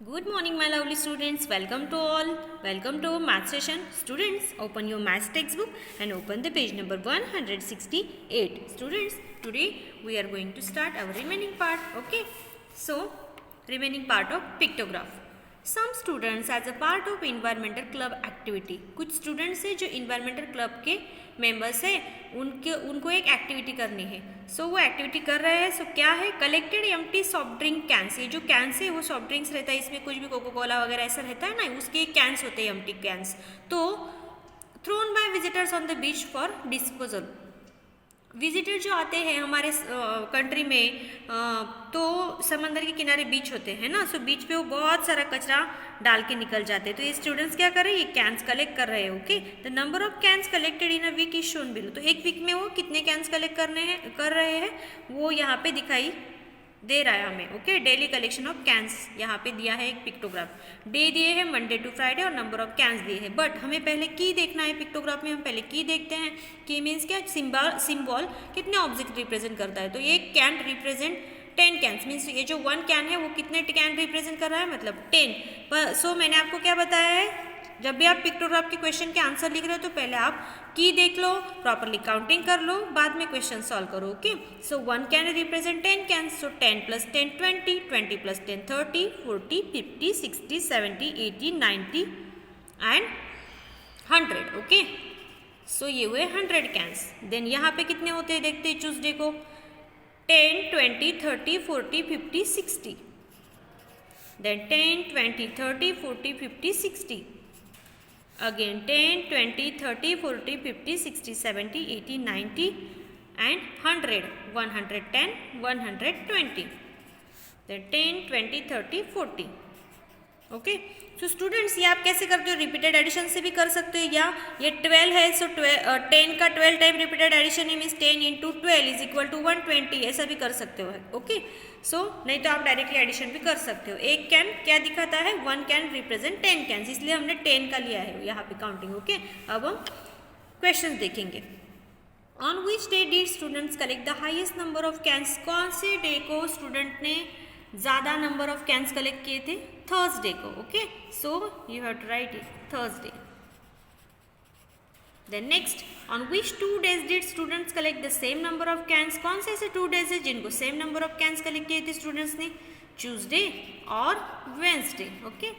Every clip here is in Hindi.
Good morning, my lovely students. Welcome to all. Welcome to our math session. Students, open your math textbook and open the page number 168. Students, today we are going to start our remaining part. Okay. So, remaining part of pictograph. Some students as a part of environmental club activity. कुछ students है जो environmental club के members है, उनको एक activity करनी है. So वो activity कर रहे हैं. So क्या है? Collected empty soft drink cans. ये जो cans है वो soft drinks रहता है, इसमें कुछ भी कोको कोला वगैरह ऐसा रहता है ना, उसके cans होते हैं empty cans. तो thrown by visitors on the beach for disposal. Visitor जो आते हैं हमारे कंट्री में तो समंदर के किनारे बीच होते हैं ना, सो बीच पे वो बहुत सारा कचरा डाल के निकल जाते हैं. तो ये स्टूडेंट्स क्या कर रहे हैं, ये कैंस कलेक्ट कर रहे हैं. Okay, the number of cans collected in a week is shown below. तो एक वीक में वो कितने कैंस कलेक्ट कर रहे हैं वो यहाँ पे दिखाई दे रहा है हमें. Okay, daily collection of cans यहाँ पे दिया है एक पिक्टोग्राफ. डे दिए हैं मंडे टू फ्राइडे और नंबर ऑफ कैंस दिए हैं. बट हमें पहले की देखना है. पिक्टोग्राफ में हम पहले की देखते हैं. की मीन्स क्या, सिंबल कितने ऑब्जेक्ट रिप्रेजेंट करता है. तो ये कैन रिप्रेजेंट 10 कैंस. मीन्स ये जो 1 कैन है वो कितने कैन रिप्रेजेंट कर रहा है, मतलब 10. सो मैंने आपको क्या बताया है, जब भी आप पिक्टोग्राफ के क्वेश्चन के आंसर लिख रहे हो तो पहले आप की देख लो, प्रॉपरली काउंटिंग कर लो, बाद में क्वेश्चन सॉल्व करो. Okay, so 1 can represent 10 cans. So 10 + 10 20, 20 + 10 30, 40, 50, 60, 70, 80, 90 and 100. Okay, so ये हुए 100 कैंस. देन यहाँ पे कितने होते हैं देखते हैं ट्यूसडे को. 10, 20, 30, 40, 50, 60. Then 10, 20, 30, 40, 50, 60. Again 10, 20, 30, 40, 50, 60, 70, 80, 90 and 100. 110, 120. Then 10, 20, 30, 40. Okay, so students ये आप कैसे करते हो, रिपीटेड एडिशन से भी कर सकते हो, या ये 12 है सो 10 का 12 टाइम रिपीटेड एडिशन है, मीन्स 10 × 12 = 120. ऐसा भी कर सकते हो. ओके, सो नहीं तो आप डायरेक्टली एडिशन भी कर सकते हो. एक कैन क्या दिखाता है, 1 कैन रिप्रेजेंट 10 कैंस, इसलिए हमने 10 का लिया है यहाँ पे काउंटिंग. ओके, अब हम क्वेश्चन देखेंगे. On which day did students collect the highest number of cans. कौन से डे को स्टूडेंट ने ज़्यादा नंबर ऑफ कैंस कलेक्ट किए थे, थर्सडे को. Okay, so you have to write it, Thursday. Then next, on which 2 days did students collect the same number of cans. कौन से ऐसे 2 days है जिनको same number of cans collect किए थे स्टूडेंट्स ने, ट्यूसडे और Wednesday. Okay,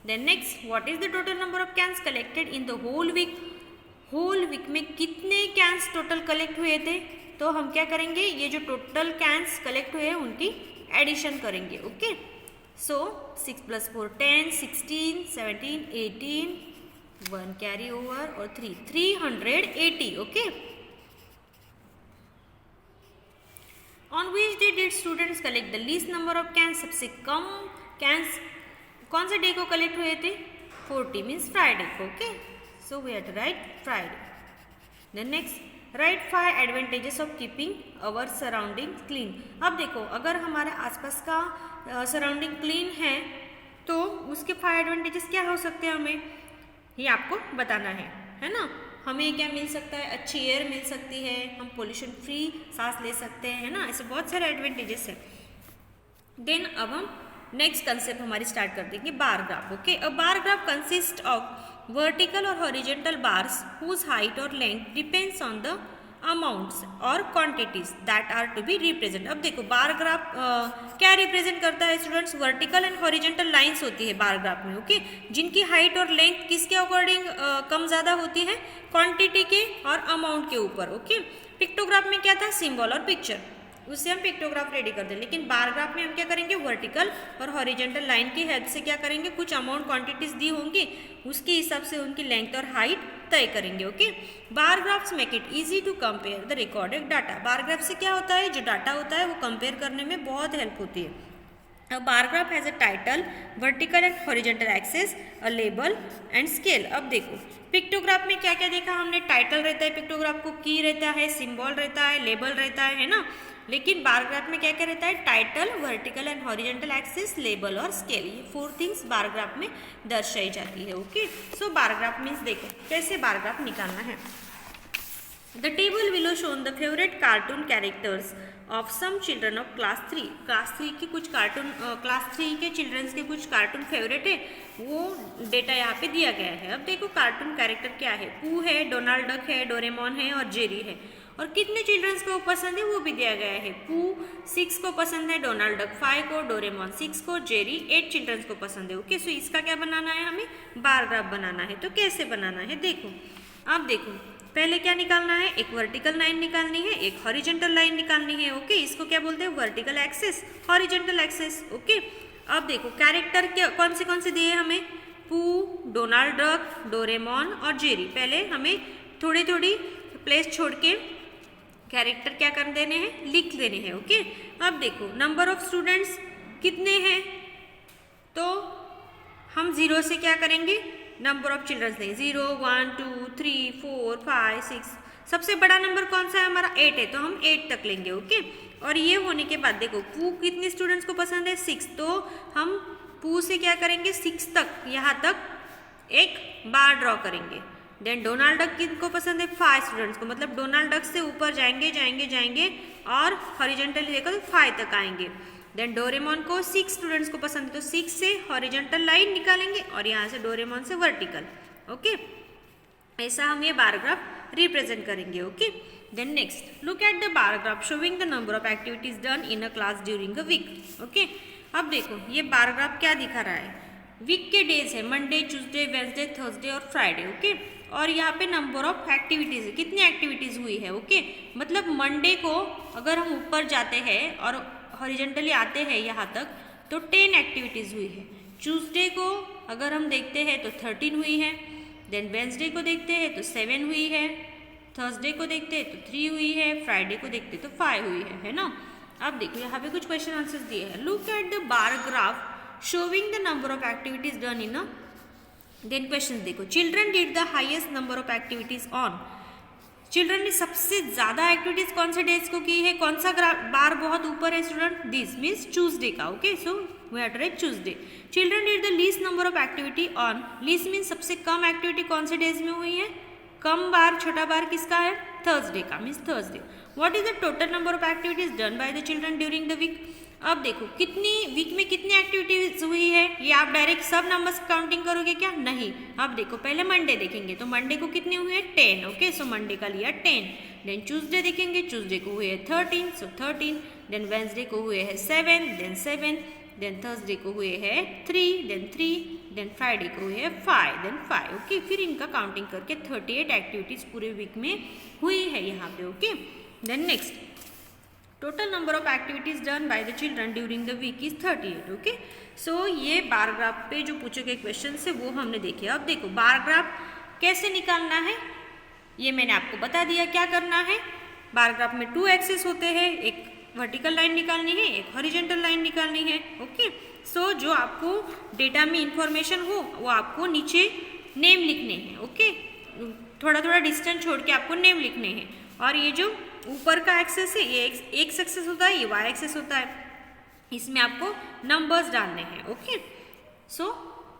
then next, what is the total number of cans collected in the whole week. Whole week में कितने कैंस टोटल कलेक्ट हुए थे. तो हम क्या करेंगे, ये जो टोटल कैंस कलेक्ट हुए हैं उनकी एडिशन करेंगे. ओके, सो 6 + 4 10, 16, 17, 18, 1 कैरी ओवर और 3, 380. Okay, on which day did students collect the least number of cans. सबसे कम कैंस कौन से डे को कलेक्ट हुए थे, 40, मीन्स फ्राइडे को. Okay, so we have to write Friday. Then next, write 5 advantages of keeping our surrounding clean. अब देखो, अगर हमारे आसपास का सराउंडिंग क्लीन है तो उसके 5 एडवांटेजेस क्या हो सकते हैं, हमें ये आपको बताना है ना. हमें क्या मिल सकता है, अच्छी एयर मिल सकती है, हम पोल्यूशन फ्री सांस ले सकते हैं, है ना. ऐसे बहुत सारे एडवांटेजेस है. देन अब हम नेक्स्ट कंसेप्ट हमारी स्टार्ट कर देंगे, bar graph. Okay, a bar graph consist of vertical or horizontal bars whose height or length depends on the amounts or quantities that are to be represent. अब देखो बार ग्राफ क्या रिप्रेजेंट करता है students, vertical and horizontal lines होती है बार ग्राफ में. ओके, जिनकी हाइट और लेंथ किसके अकॉर्डिंग कम ज़्यादा होती है, क्वांटिटी के और अमाउंट के ऊपर. ओके, पिक्टोग्राफ में क्या था, सिंबल और पिक्चर, उससे हम पिक्टोग्राफ रेडी करते हैं. लेकिन बार ग्राफ में हम क्या करेंगे, वर्टिकल और हॉरिजॉन्टल लाइन की हेल्प से क्या करेंगे, कुछ अमाउंट क्वांटिटीज दी होंगी, उसके हिसाब से उनकी लेंथ और हाइट तय करेंगे. Okay, bar graphs make it easy to compare the recorded data. Bar graph से क्या होता है, जो डाटा होता है वो कंपेयर करने में बहुत हेल्प होती है. A bar graph has a title, vertical and horizontal axis, a label and scale. अब देखो पिक्टोग्राफ में क्या क्या देखा हमने, टाइटल रहता है पिक्टोग्राफ को, की रहता है, सिंबल रहता है, लेबल रहता है ना. लेकिन बार ग्राफ में क्या क्या रहता है, title, vertical and horizontal axis, label और स्केल. ये 4 थिंग्स बार ग्राफ में दर्शाई जाती है. ओके, सो बार ग्राफ मीन्स देखो कैसे बार ग्राफ निकालना है. The table below shown the favorite cartoon characters of some children of class 3 के कुछ कार्टून, क्लास 3 के चिल्ड्रंस के कुछ कार्टून फेवरेट है, वो डेटा यहाँ पे दिया गया है। अब देखो कार्टून कैरेक्टर क्या है, पू है, डोनाल्ड डक है, डोरेमोन है और जेरी है। और कितने चिल्ड्रंस को पसंद है वो भी दिया गया है। पू 6 को पसंद है, डोनाल्ड डक 5 को, डोरेमोन 6 को, जेरी 8 चिल्ड्रंस को पसंद है। ओके, सो इसका क्या बनाना है, हमें बार ग्राफ बनाना है। तो कैसे बनाना है देखो, आप देखो पहले क्या निकालना है, एक वर्टिकल लाइन निकालनी है, एक हॉरिजॉन्टल लाइन निकालनी है। ओके, इसको क्या बोलते हैं, vertical axis, horizontal axis. Okay, अब देखो कैरेक्टर कौन से दिए हमें, पू, डोनाल्ड डक, डोरेमोन और जेरी। पहले हमें थोड़ी थोड़ी प्लेस छोड़ के कैरेक्टर क्या कर देने हैं, लिख देने हैं। ओके, अब देखो नंबर ऑफ स्टूडेंट्स कितने हैं, तो हम 0 से क्या करेंगे, नंबर ऑफ चिल्ड्रंस देंगे, 0 1 2 3 4 5 6। सबसे बड़ा नंबर कौन सा है हमारा, 8 है, तो हम 8 तक लेंगे। ओके, और ये होने के बाद देखो पू कितने स्टूडेंट्स को पसंद है, 6, तो हम पू से क्या करेंगे, 6 तक, यहाँ तक एक बार ड्रॉ करेंगे। देन डोनाल्ड डक किनको पसंद है, 5 स्टूडेंट्स को, मतलब डोनाल्ड डक से ऊपर जाएंगे जाएंगे जाएंगे और हॉरिजॉन्टली देखो तो 5 तक आएंगे। देन डोरेमोन को 6 स्टूडेंट्स को पसंद है, तो 6 से हॉरिजॉन्टल लाइन निकालेंगे और यहाँ से डोरेमोन से वर्टिकल। ओके, ऐसा हम ये बार ग्राफ रिप्रेजेंट करेंगे। Okay, then next look at the bar graph showing the number of activities done in a class during a week. Okay, अब देखो ये बार ग्राफ क्या दिखा रहा है, वीक के डेज है, मंडे, ट्यूसडे, वेंसडे, थर्सडे और फ्राइडे। ओके, और यहाँ पे नंबर ऑफ एक्टिविटीज है, कितनी एक्टिविटीज हुई है। ओके, मतलब मंडे को अगर हम ऊपर जाते हैं और हॉरिजॉन्टली आते हैं यहाँ तक, तो 10 एक्टिविटीज हुई है। ट्यूसडे को अगर हम देखते हैं तो 13 हुई है। देन वेंसडे को देखते हैं तो 7 हुई है। थर्सडे को देखते हैं तो 3 हुई है। फ्राइडे को देखते हैं तो 5 हुई है ना। अब देखो यहाँ पे कुछ क्वेश्चन आंसर्स दिए हैं। Look at the bar graph showing the number of activities done in a, then question देखो, children did the highest number of activities on, children ने सबसे ज्यादा एक्टिविटीज कौन से डेज को की है, कौन सा बार बहुत ऊपर है स्टूडेंट, दिस मीन्स ट्यूसडे का। Okay, so we have to write Tuesday. Children did the least number of activity on, least means सबसे कम एक्टिविटी कौन से डेज में हुई है, कम बार छोटा बार किसका है, थर्सडे का, means Thursday. What is the total number of activities done by the children during the week. अब देखो कितनी वीक में कितनी एक्टिविटीज हुई है, ये आप डायरेक्ट सब नंबर्स काउंटिंग करोगे क्या, नहीं। अब देखो पहले मंडे देखेंगे, तो मंडे को कितनी हुई है, 10। ओके, सो मंडे का लिया 10। देन ट्यूसडे देखेंगे, ट्यूसडे को हुए है 13, सो 13। देन वेंसडे को हुए है 7, देन 7। देन थर्सडे को हुए है 3, देन 3। देन फ्राइडे को हुए है 5, देन 5। ओके, फिर इनका काउंटिंग करके 38 एक्टिविटीज पूरे वीक में हुई है यहाँ पे। Okay, then next, total number of activities done by the children during the week is 38। Okay, so ये बार ग्राफ पे जो पूछे गए क्वेश्चन है वो हमने देखे। अब देखो बार ग्राफ कैसे निकालना है, ये मैंने आपको बता दिया क्या करना है। बार ग्राफ में 2 एक्सिस होते हैं, एक वर्टिकल लाइन निकालनी है, एक हॉरिजॉन्टल लाइन निकालनी है। ओके, सो जो आपको डेटा में इंफॉर्मेशन हो वो आपको नीचे नेम लिखने हैं। ओके, थोड़ा थोड़ा डिस्टेंस छोड़ के आपको नेम लिखने हैं। और ये जो ऊपर का एक्सेस है, ये एक्स एक्सेस होता है, ये वाई एक्सेस होता है, इसमें आपको नंबर्स डालने हैं। ओके, सो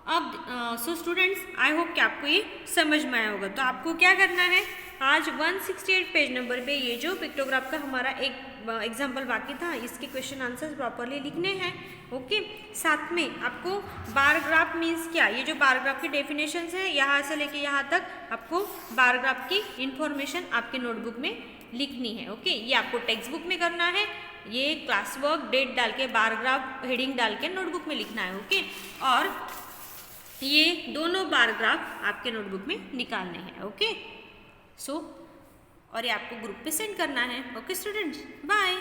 अब सो स्टूडेंट्स, आई होप कि आपको ये समझ में आया होगा। तो आपको क्या करना है, आज 168 पेज नंबर पे ये जो पिक्टोग्राफ का हमारा एक एग्जाम्पल बाकी था, इसके क्वेश्चन आंसर्स प्रॉपरली लिखने हैं। ओके, साथ में आपको बार ग्राफ मीन्स क्या, ये जो बार ग्राफ की डेफिनेशन है यहाँ से लेके यहाँ तक आपको बार ग्राफ की इंफॉर्मेशन आपके नोटबुक में लिखनी है। ओके, ये आपको टेक्स्ट बुक में करना है, ये क्लास वर्क डेट डाल के बार ग्राफ हेडिंग डाल के नोटबुक में लिखना है। ओके, और ये दोनों बार ग्राफ आपके नोटबुक में निकालने हैं। ओके, सो और ये आपको ग्रुप पे सेंड करना है। Okay students, bye.